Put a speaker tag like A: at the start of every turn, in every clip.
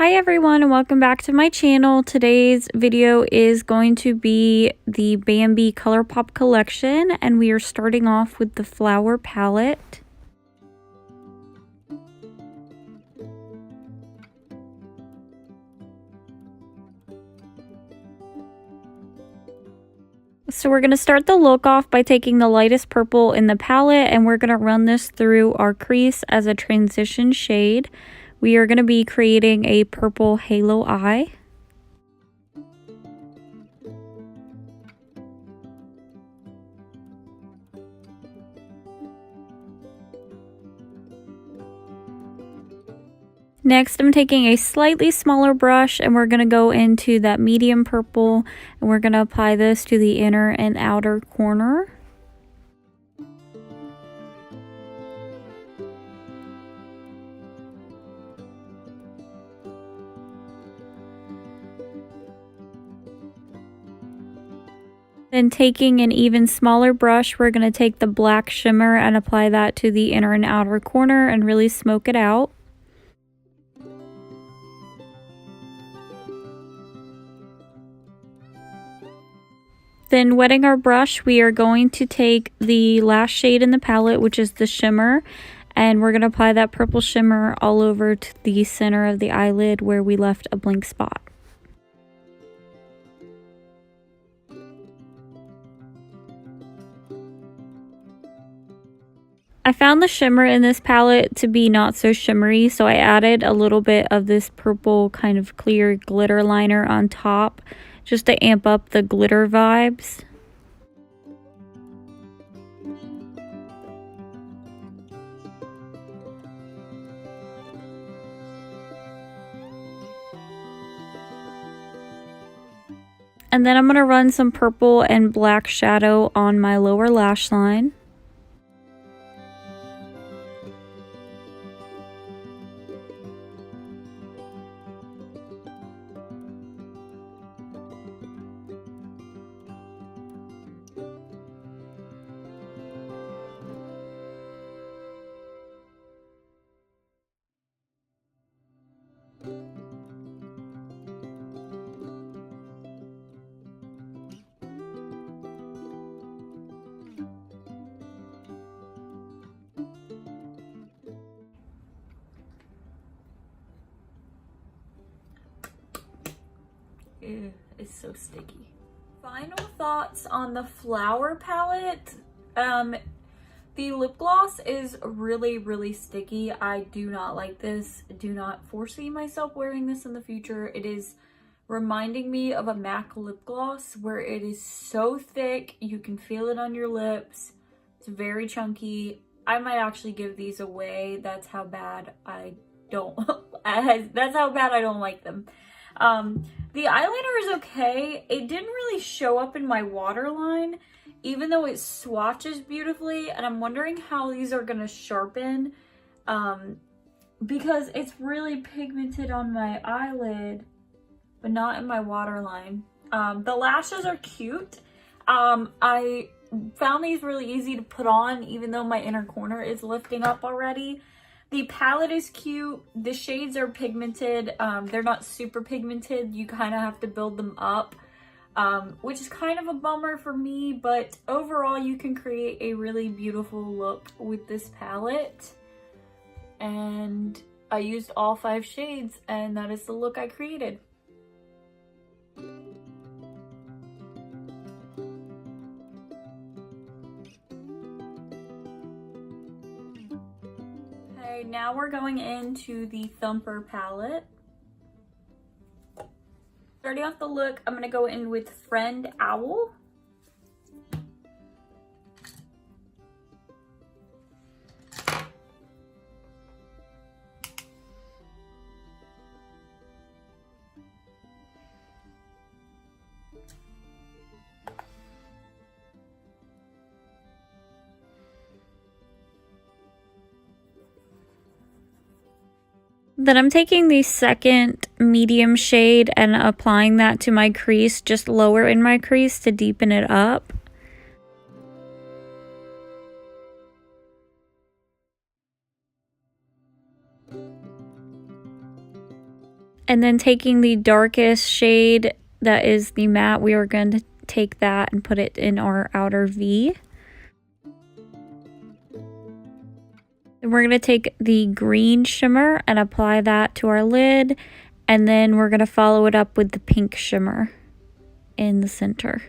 A: Hi everyone and welcome back to my channel. Today's video is going to be the Bambi Colourpop collection and we are starting off with the flower palette. So we're going to start the look off by taking the lightest purple in the palette and we're going to run this through our crease as a transition shade. We are going to be creating a purple halo eye. Next, I'm taking a slightly smaller brush and we're going to go into that medium purple and we're going to apply this to the inner and outer corner. Then taking an even smaller brush, we're going to take the black shimmer and apply that to the inner and outer corner and really smoke it out. Then wetting our brush, we are going to take the last shade in the palette, which is the shimmer, and we're going to apply that purple shimmer all over to the center of the eyelid where we left a blank spot. I found the shimmer in this palette to be not so shimmery, so I added a little bit of this purple kind of clear glitter liner on top just to amp up the glitter vibes. And then I'm going to run some purple and black shadow on my lower lash line. Ew, it's so sticky. Final thoughts on the flower palette. The lip gloss is really sticky. I do not like this. Do not foresee myself wearing this in the future. It is reminding me of a MAC lip gloss where it is so thick you can feel it on your lips. It's very chunky. I might actually give these away. That's how bad I don't that's how bad I don't like them. The eyeliner is okay. It didn't really show up in my waterline, even though it swatches beautifully, and I'm wondering how these are gonna sharpen, because it's really pigmented on my eyelid, but not in my waterline. The lashes are cute. I found these really easy to put on, even though my inner corner is lifting up already. The palette is cute. The shades are pigmented. They're not super pigmented. You kind of have to build them up, which is kind of a bummer for me, but overall you can create a really beautiful look with this palette. And I used all 5 shades and that is the look I created. Okay, now we're going into the Thumper palette. Starting off the look, I'm going to go in with Friend Owl. Then I'm taking the second medium shade and applying that to my crease, just lower in my crease to deepen it up. And then taking the darkest shade, that is the matte, we are going to take that and put it in our outer V. Then we're going to take the green shimmer and apply that to our lid. And then we're going to follow it up with the pink shimmer in the center.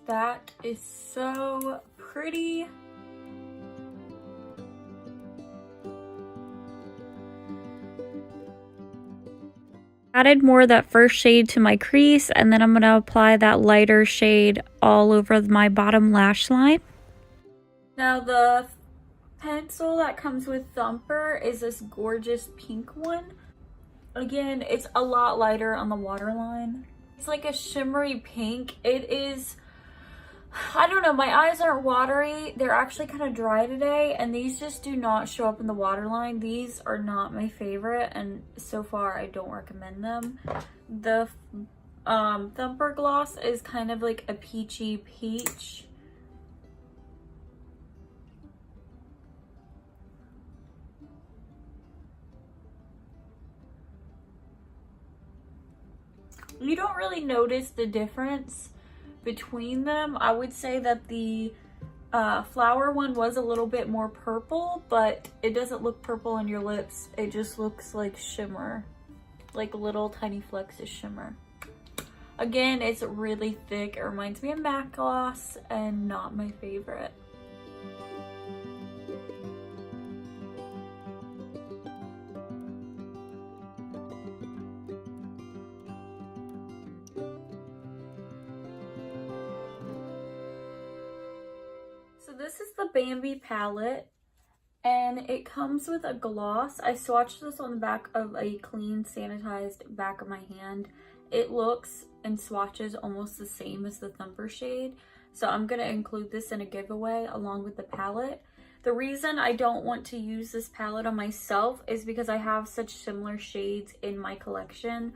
A: That is so pretty. Added more of that first shade to my crease, and then I'm going to apply that lighter shade all over my bottom lash line. Now the pencil that comes with Thumper is this gorgeous pink one. Again, it's a lot lighter on the waterline. It's like a shimmery pink. It is, I don't know, my eyes aren't watery. They're actually kind of dry today, and these just do not show up in the waterline. These are not my favorite, and so far I don't recommend them. The Thumper gloss is kind of like a peachy peach. You don't really notice the difference between them. I would say that the flower one was a little bit more purple, but it doesn't look purple on your lips. It just looks like shimmer, like little tiny flecks of shimmer. Again, it's really thick. It reminds me of matte gloss and not my favorite. So this is the Bambi palette, and it comes with a gloss. I swatched this on the back of a clean, sanitized back of my hand. It looks and swatches almost the same as the Thumper shade, so I'm going to include this in a giveaway along with the palette. The reason I don't want to use this palette on myself is because I have such similar shades in my collection.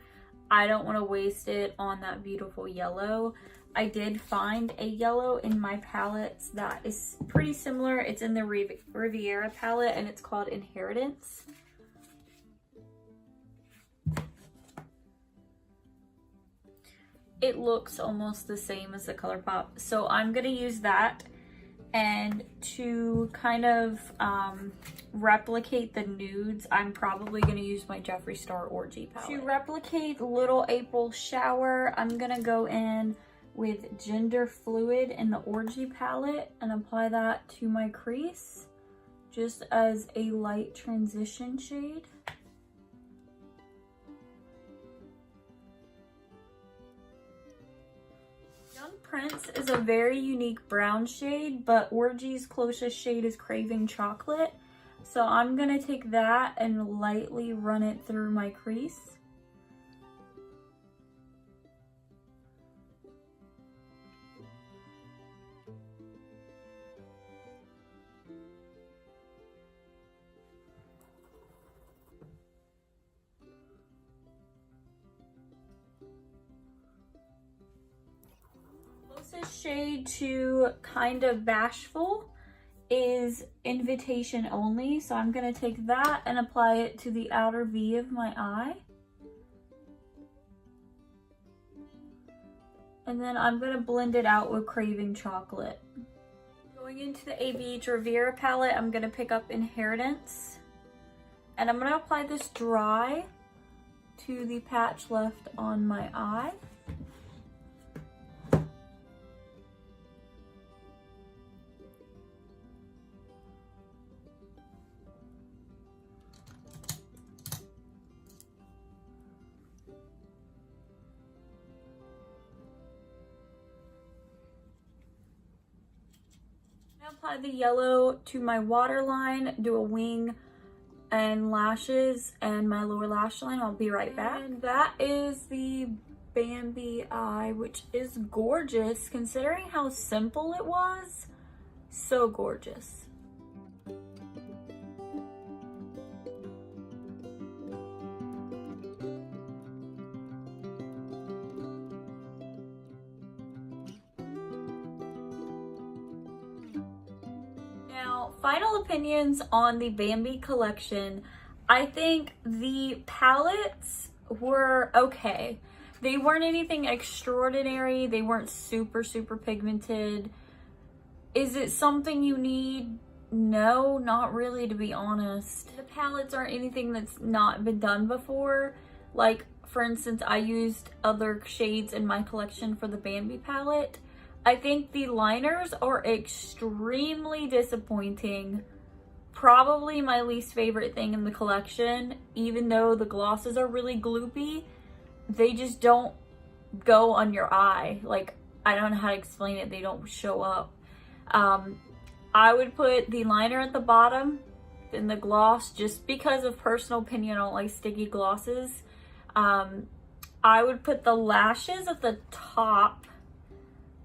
A: I don't want to waste it on that beautiful yellow. I did find a yellow in my palettes that is pretty similar. It's in the Riviera palette, and it's called Inheritance. It looks almost the same as the Colourpop, so I'm going to use that. And to kind of replicate the nudes, I'm probably going to use my Jeffree Star Orgy palette. To replicate Little April Shower, I'm going to go in with Gender Fluid in the Orgy palette and apply that to my crease just as a light transition shade. Young Prince is a very unique brown shade, but Orgy's closest shade is Craving Chocolate. So I'm gonna take that and lightly run it through my crease. Closest shade to Kind of Bashful is Invitation Only, so I'm going to take that and apply it to the outer V of my eye. And then I'm going to blend it out with Craving Chocolate. Going into the ABH Riviera palette, I'm going to pick up Inheritance. And I'm going to apply this dry to the patch left on my eye. Apply the yellow to my waterline, do a wing, and lashes and my lower lash line. I'll be right back. And that is the Bambi eye, which is gorgeous considering how simple it was. So gorgeous. Now, final opinions on the Bambi collection. I think the palettes were okay. They weren't anything extraordinary. They weren't super pigmented. Is it something you need? No, not really, to be honest. The palettes aren't anything that's not been done before. Like, for instance, I used other shades in my collection for the Bambi palette. I think the liners are extremely disappointing. Probably my least favorite thing in the collection. Even though the glosses are really gloopy, they just don't go on your eye. Like, I don't know how to explain it. They don't show up. I would put the liner at the bottom, then the gloss, just because of personal opinion. I don't like sticky glosses. I would put the lashes at the top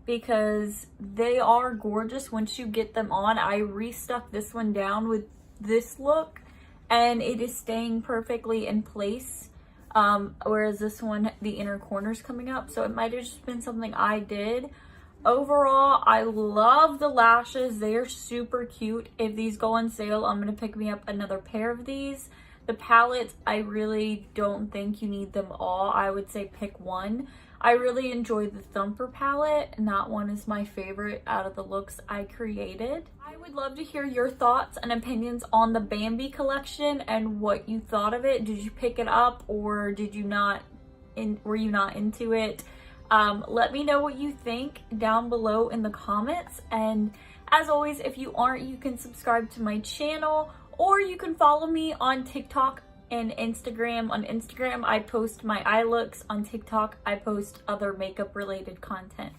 A: because they are gorgeous once you get them on. I restuck this one down with this look and it is staying perfectly in place. Whereas this one, the inner corner's coming up. So it might have just been something I did. Overall, I love the lashes. They are super cute. If these go on sale, I'm going to pick me up another pair of these. The palettes, I really don't think you need them all. I would say pick one. I really enjoyed the Thumper palette, and that one is my favorite out of the looks I created. I would love to hear your thoughts and opinions on the Bambi collection and what you thought of it. Did you pick it up or did you not? Were you not into it? Let me know what you think down below in the comments. And as always, if you aren't, you can subscribe to my channel or you can follow me on TikTok and Instagram. On Instagram, I post my eye looks. On TikTok, I post other makeup related content.